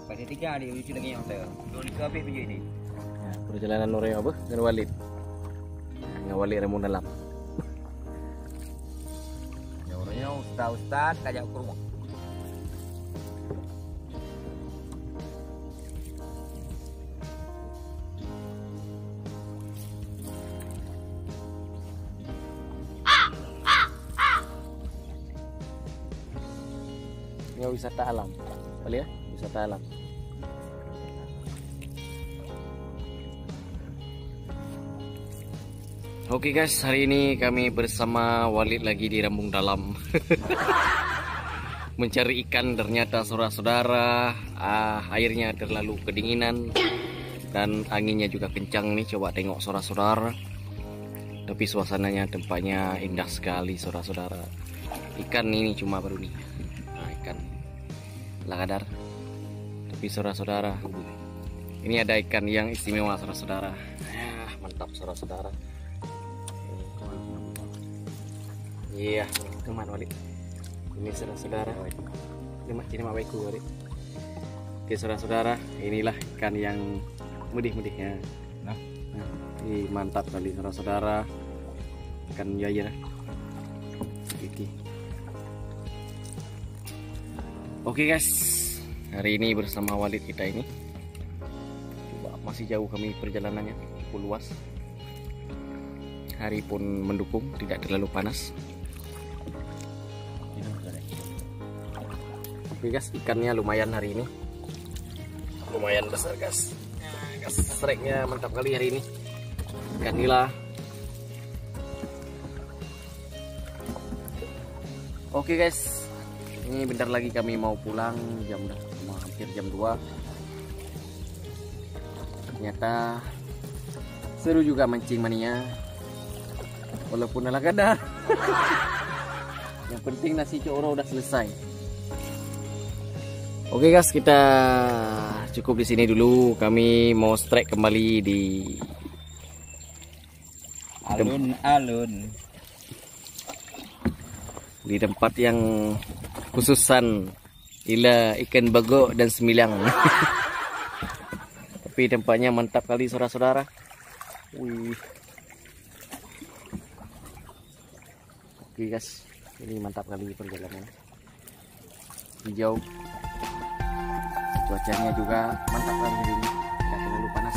Pada 3 dia lucu lagi yang hotel. Dua ni ke habis punya ni. Perjalanan orang apa? Dengan Walid. Dengan Walid Rembung Dalam. Ya orangnya ustaz kajak ke rumah. Ini wisata alam. Boleh ya? Wisata alam. Oke guys, hari ini kami bersama Walid lagi di Rembung Dalam. Mencari ikan, ternyata saudara-saudara airnya terlalu kedinginan dan anginnya juga kencang nih. Coba tengok saudara-saudara. Tapi suasananya, tempatnya indah sekali saudara-saudara. Ikan ini cuma baru nih. Nah, ikan lakadar. Tapi saudara-saudara, ini ada ikan yang istimewa saudara-saudara. Mantap saudara-saudara. Iya, kemana Walid? Ini saudara-saudara. Ini mak baiku Walid. Oke saudara-saudara, inilah ikan yang mudih-mudihnya. Nah, ini mantap kali saudara-saudara. Ikan jair. Oke guys, hari ini bersama Walid kita ini. Coba, masih jauh kami perjalanannya, cukup luas. Hari pun mendukung, tidak terlalu panas. Oke guys, ikannya lumayan hari ini. Lumayan besar guys. Gas strike-nya mantap kali hari ini. Ikan nila. Oke guys, ini bentar lagi kami mau pulang, hampir jam 2. Ternyata seru juga mancing mania. Walaupun ala kadar. Yang penting nasi coro udah selesai. Oke guys, kita cukup di sini dulu. Kami mau strike kembali di alun-alun. Di tempat yang khususan ila ikan bagok dan semilang. Tapi tempatnya mantap kali saudara-saudara. Wih. Oke guys, ini mantap kali perjalanan. Hijau. Cuacanya juga mantap kali hari ini, tidak terlalu panas.